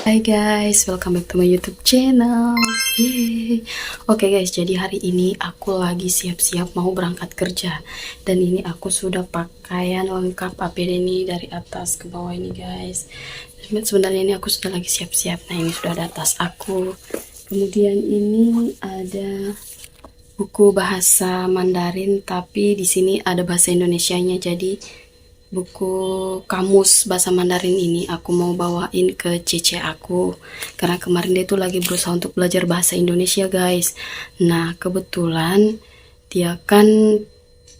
Hai guys, welcome back to my YouTube channel. Yeay. Oke guys, jadi hari ini aku lagi siap-siap mau berangkat kerja. Dan ini aku sudah pakaian lengkap APD ini dari atas ke bawah ini guys. Sebenarnya ini aku sudah lagi siap-siap. Nah, ini sudah ada tas aku. Kemudian ini ada buku bahasa Mandarin, tapi di sini ada bahasa Indonesianya. Jadi buku kamus bahasa Mandarin ini aku mau bawain ke Cece aku, karena kemarin dia tuh lagi berusaha untuk belajar bahasa Indonesia guys. Nah kebetulan dia kan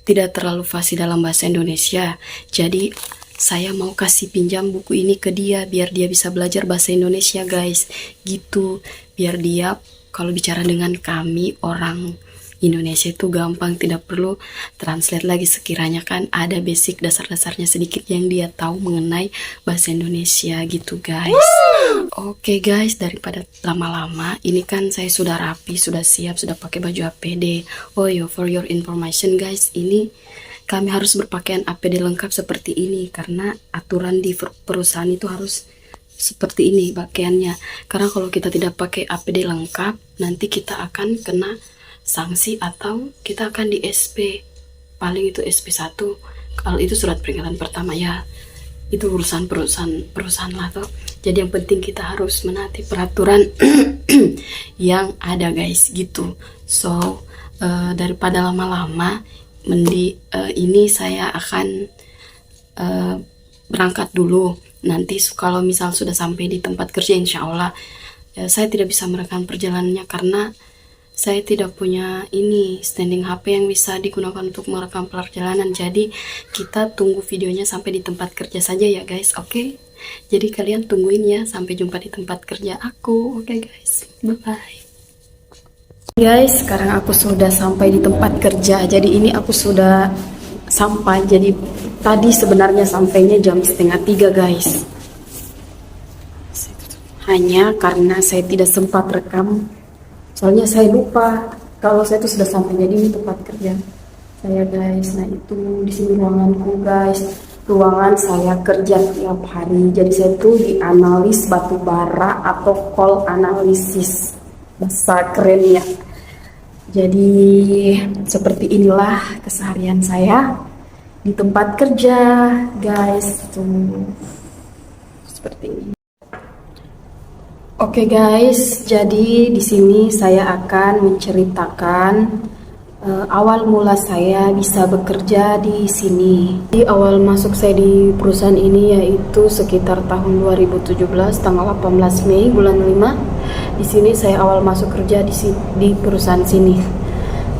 tidak terlalu fasih dalam bahasa Indonesia, jadi saya mau kasih pinjam buku ini ke dia biar dia bisa belajar bahasa Indonesia guys, gitu. Biar dia kalau bicara dengan kami orang Indonesia itu gampang, tidak perlu translate lagi, sekiranya kan ada basic dasar-dasarnya sedikit yang dia tahu mengenai bahasa Indonesia gitu guys. Oke guys, daripada lama-lama, ini kan saya sudah rapi, sudah siap, sudah pakai baju APD. Oh yo, for your information guys, ini kami harus berpakaian APD lengkap seperti ini karena aturan di perusahaan itu harus seperti ini pakaiannya. Karena kalau kita tidak pakai APD lengkap, nanti kita akan kena sanksi atau kita akan di SP, paling itu SP1. Kalau itu surat peringatan pertama ya, itu urusan perusahaan lah tuh. Jadi yang penting kita harus menaati peraturan yang ada guys gitu. So daripada lama-lama, ini saya akan berangkat dulu. Nanti kalau misal sudah sampai di tempat kerja, insya Allah saya tidak bisa merekam perjalanannya karena saya tidak punya ini standing HP yang bisa digunakan untuk merekam perjalanan. Jadi kita tunggu videonya sampai di tempat kerja saja ya guys. Oke, jadi kalian tungguin ya sampai jumpa di tempat kerja aku. Oke guys, bye bye guys. Sekarang aku sudah sampai di tempat kerja. Jadi ini aku sudah sampai. Jadi tadi sebenarnya sampainya jam 2:30 guys, hanya karena saya tidak sempat rekam. Soalnya saya lupa kalau saya itu sudah sampai. Jadi ini tempat kerja saya guys. Nah itu di sini ruanganku guys. Ruangan saya kerja tiap hari. Jadi saya tuh di analis batu bara atau coal analisis, bahasa keren ya. Jadi seperti inilah keseharian saya di tempat kerja guys. Tuh seperti ini. Oke guys, jadi di sini saya akan menceritakan awal mula saya bisa bekerja di sini. Di awal masuk saya di perusahaan ini yaitu sekitar tahun 2017, tanggal 18 Mei bulan 5. Di sini saya awal masuk kerja di perusahaan sini.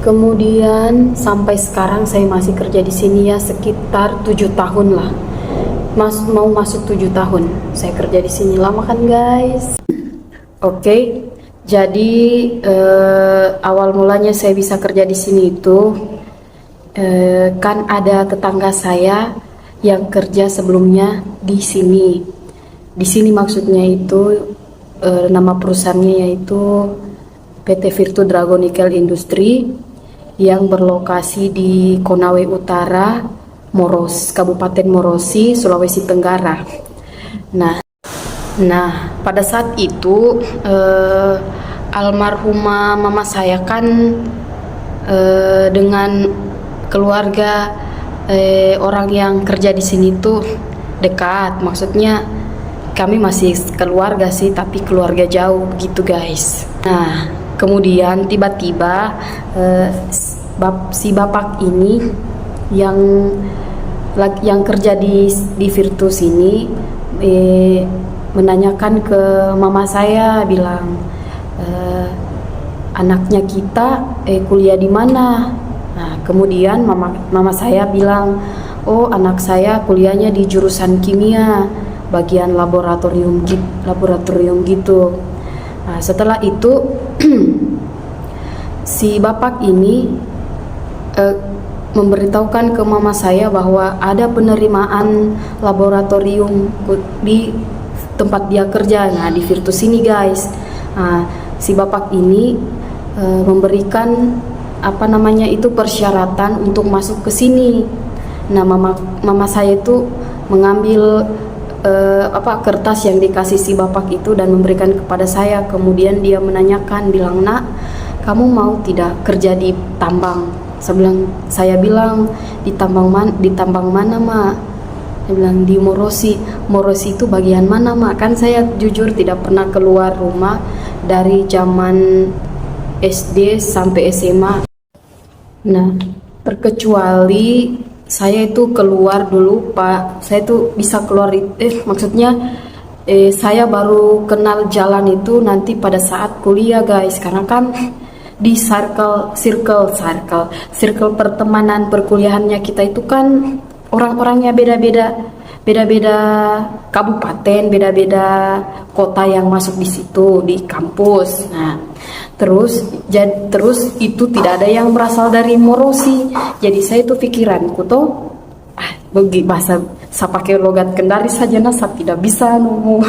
Kemudian sampai sekarang saya masih kerja di sini ya, sekitar 7 tahun lah. Mau masuk 7 tahun saya kerja di sini. Lama kan guys? Oke, jadi awal mulanya saya bisa kerja di sini itu kan ada tetangga saya yang kerja sebelumnya di sini. Di sini maksudnya itu nama perusahaannya yaitu PT Virtu Dragon Nickel Industri yang berlokasi di Konawe Utara, Kabupaten Morosi, Sulawesi Tenggara. Nah, pada saat itu almarhumah mama saya kan dengan keluarga orang yang kerja di sini tuh dekat. Maksudnya kami masih keluarga sih, tapi keluarga jauh gitu guys. Nah, kemudian tiba-tiba si bapak ini yang kerja di Virtus ini menanyakan ke mama saya, bilang anaknya kita kuliah di mana. Nah kemudian mama saya bilang, oh anak saya kuliahnya di jurusan kimia, bagian laboratorium gitu. Nah setelah itu si bapak ini memberitahukan ke mama saya bahwa ada penerimaan laboratorium di tempat dia kerja, nah di Virtus ini guys. Nah, si bapak ini memberikan persyaratan untuk masuk ke sini. Nah mama saya itu mengambil kertas yang dikasih si bapak itu dan memberikan kepada saya. Kemudian dia menanyakan, bilang, "Nak, kamu mau tidak kerja di tambang?" Saya bilang, di tambang mana, Mak?" Dia bilang, "Di Morosi." "Morosi itu bagian mana, Mak?" Kan saya jujur tidak pernah keluar rumah dari zaman SD sampai SMA. Nah, terkecuali saya itu keluar dulu, Pak. Saya itu bisa keluar, saya baru kenal jalan itu nanti pada saat kuliah, guys. Karena kan di circle pertemanan perkuliahannya kita itu kan orang-orangnya beda-beda kabupaten, beda-beda kota yang masuk di situ di kampus. Nah, terus itu tidak ada yang berasal dari Morosi. Jadi saya itu pikiranku tuh, bagi bahasa saya pakai logat Kendari saja, saya tidak bisa ngomong.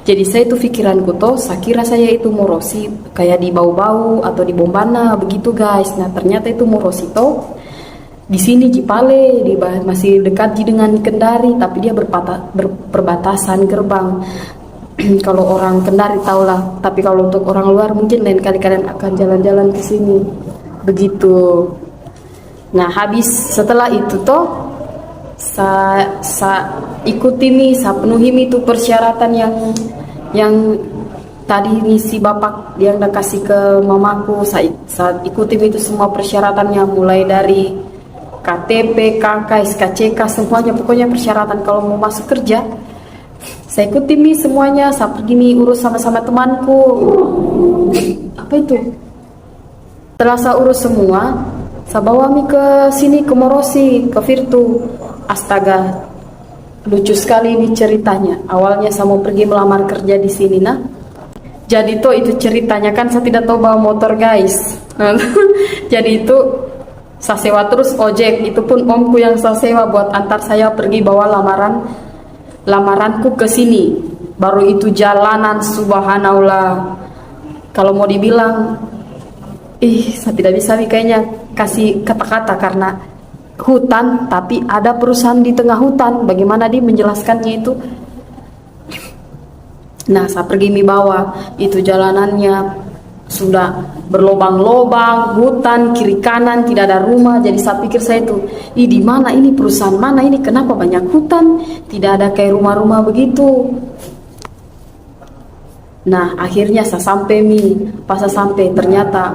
Jadi saya itu pikiranku tuh, saya kira saya itu Morosi kayak di Bau-Bau atau di Bombana begitu, guys. Nah, ternyata itu Morosi tuh di sini Cipale, masih dekat dengan Kendari, tapi dia berbatasan gerbang. Kalau orang Kendari tahulah, tapi kalau untuk orang luar mungkin lain kali kalian akan jalan-jalan ke sini. Begitu. Nah, habis setelah itu toh saya ikuti nih, saya penuhi itu persyaratan yang tadi nih si bapak yang udah kasih ke mamaku. Saya ikuti itu semua persyaratannya, mulai dari KTP, KK, SKCK, semuanya, pokoknya persyaratan kalau mau masuk kerja. Saya ikuti semuanya, saya pergi urus sama-sama temanku. Setelah saya urus semua, saya bawa ke sini, ke Morosi, ke Virtu. Astaga, lucu sekali ini ceritanya. Awalnya saya mau pergi melamar kerja di sini, nah. Jadi itu ceritanya kan saya tidak tahu bawa motor, guys. Jadi itu saya sewa terus ojek. Itu pun omku yang saya sewa buat antar saya pergi bawa lamaranku ke sini. Baru itu jalanan, subhanallah. Kalau mau dibilang, saya tidak bisa kayaknya kasih kata-kata karena hutan, tapi ada perusahaan di tengah hutan. Bagaimana dia menjelaskannya itu? Nah, saya pergi bawa itu jalanannya sudah berlobang-lobang, hutan kiri kanan, tidak ada rumah. Jadi saya pikir saya itu, di mana ini, perusahaan mana ini, kenapa banyak hutan, tidak ada kayak rumah-rumah begitu. Nah, akhirnya saya sampai pas saya sampai ternyata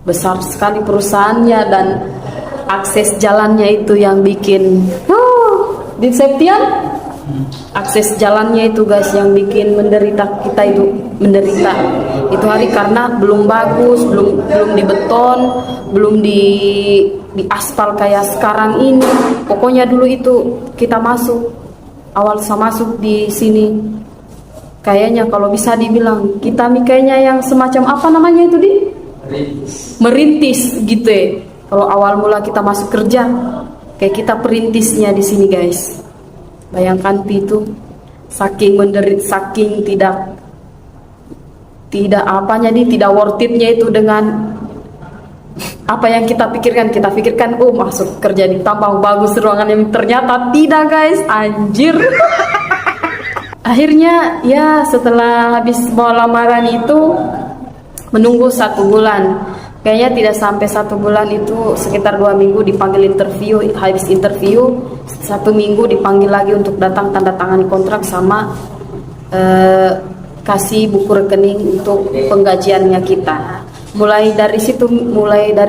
besar sekali perusahaannya dan akses jalannya itu yang bikin di Septian. Akses jalannya itu, guys, yang bikin kita itu menderita itu hari karena belum bagus, belum dibeton, belum di aspal kayak sekarang ini. Pokoknya dulu itu kita awal saya masuk di sini kayaknya kalau bisa dibilang kita kayaknya yang semacam apa namanya itu merintis gitu ya. Kalau awal mula kita masuk kerja kayak kita perintisnya di sini, guys. Bayangkan itu saking saking tidak tidak worth it-nya itu dengan apa yang kita pikirkan. Masuk kerja di tambang bagus ruangannya, ternyata tidak, guys. Anjir. Akhirnya ya setelah habis mau lamaran itu menunggu 1 bulan. Kayaknya tidak sampai 1 bulan, itu sekitar 2 minggu dipanggil interview. Habis interview 1 minggu dipanggil lagi untuk datang tanda tangan kontrak sama kasih buku rekening untuk penggajiannya kita. Mulai dari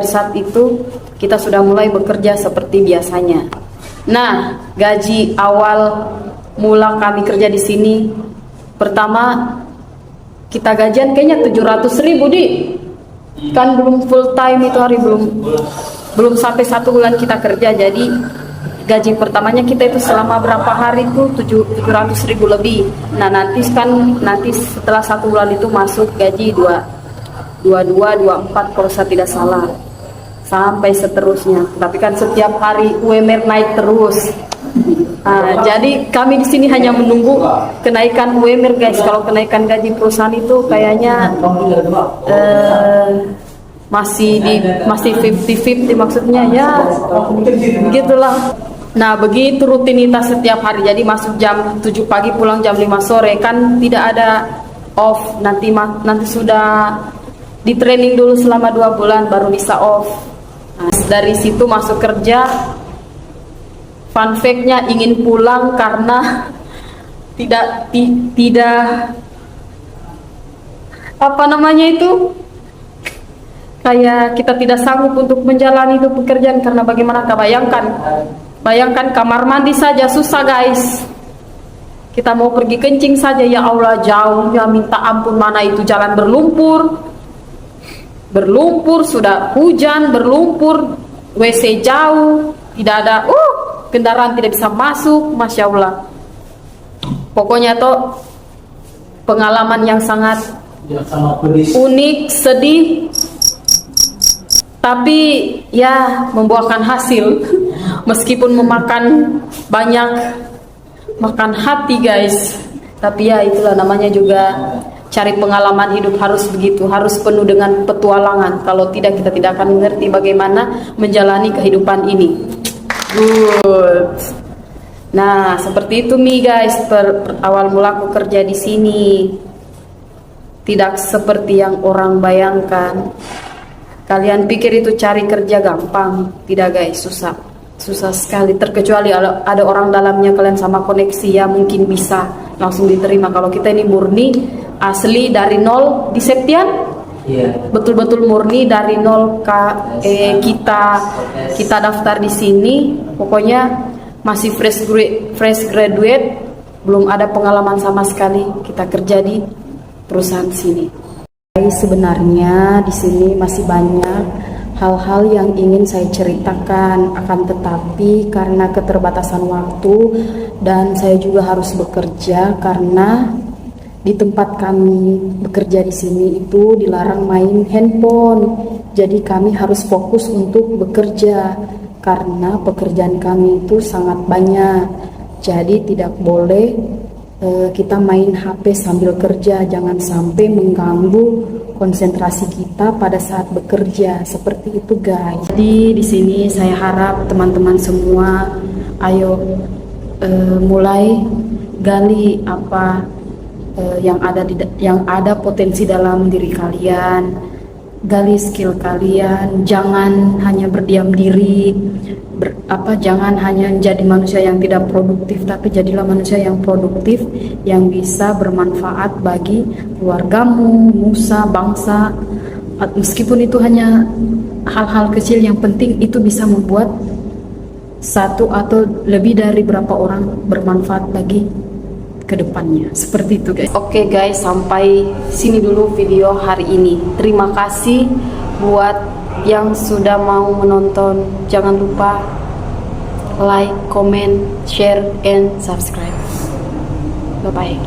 saat itu kita sudah mulai bekerja seperti biasanya. Nah, gaji awal mula kami kerja di sini pertama kita gajian kayaknya 700.000 kan belum full time itu hari, belum sampai 1 bulan kita kerja. Jadi gaji pertamanya kita itu selama berapa hari itu 700.000 lebih. Nah, nanti setelah 1 bulan itu masuk gaji 24 kalau saya tidak salah, sampai seterusnya. Tapi kan setiap hari UMR naik terus. Nah, jadi kami di sini hanya menunggu kenaikan UMR, guys. Kalau kenaikan gaji perusahaan itu kayaknya masih 50-50, maksudnya ya gitulah. Nah, begitu rutinitas setiap hari. Jadi masuk jam 7 pagi, pulang jam 5 sore, kan tidak ada off. Nanti sudah di training dulu selama 2 bulan baru bisa off. Nah, dari situ masuk kerja. Fun fact-nya, ingin pulang karena tidak apa namanya itu, kayak kita tidak sanggup untuk menjalani itu pekerjaan. Karena bagaimana, bayangkan kamar mandi saja susah guys. Kita mau pergi kencing saja, ya Allah jauhnya minta ampun. Mana itu jalan berlumpur, sudah hujan berlumpur, WC jauh, tidak ada kendaraan tidak bisa masuk. Masya Allah, pokoknya toh pengalaman yang sangat unik, sedih, tapi ya membuahkan hasil. Meskipun memakan banyak, makan hati guys, tapi ya itulah namanya juga cari pengalaman hidup. Harus begitu, harus penuh dengan petualangan. Kalau tidak, kita tidak akan mengerti bagaimana menjalani kehidupan ini. Good. Nah, seperti itu nih guys, awal mula aku kerja di sini. Tidak seperti yang orang bayangkan. Kalian pikir itu cari kerja gampang? Tidak guys, susah sekali. Terkecuali ada orang dalamnya, kalian sama koneksi, ya mungkin bisa langsung diterima. Kalau kita ini murni asli dari nol di Septian, betul-betul murni dari nol. Kita daftar di sini, pokoknya masih fresh graduate, belum ada pengalaman sama sekali. Kita kerja di perusahaan sini. Sebenarnya di sini masih banyak hal-hal yang ingin saya ceritakan, akan tetapi karena keterbatasan waktu dan saya juga harus bekerja, karena di tempat kami bekerja di sini itu dilarang main handphone. Jadi kami harus fokus untuk bekerja karena pekerjaan kami itu sangat banyak. Jadi tidak boleh kita main HP sambil kerja, jangan sampai mengganggu konsentrasi kita pada saat bekerja. Seperti itu guys. Jadi di sini saya harap teman-teman semua ayo mulai gali apa yang ada potensi dalam diri kalian, gali skill kalian, jangan hanya berdiam diri, jangan hanya jadi manusia yang tidak produktif, tapi jadilah manusia yang produktif, yang bisa bermanfaat bagi keluargamu, nusa, bangsa. Meskipun itu hanya hal-hal kecil, yang penting itu bisa membuat satu atau lebih dari berapa orang bermanfaat bagi kedepannya. Seperti itu guys. Oke guys, sampai sini dulu video hari ini. Terima kasih buat yang sudah mau menonton. Jangan lupa like, comment, share, and subscribe. Bye bye.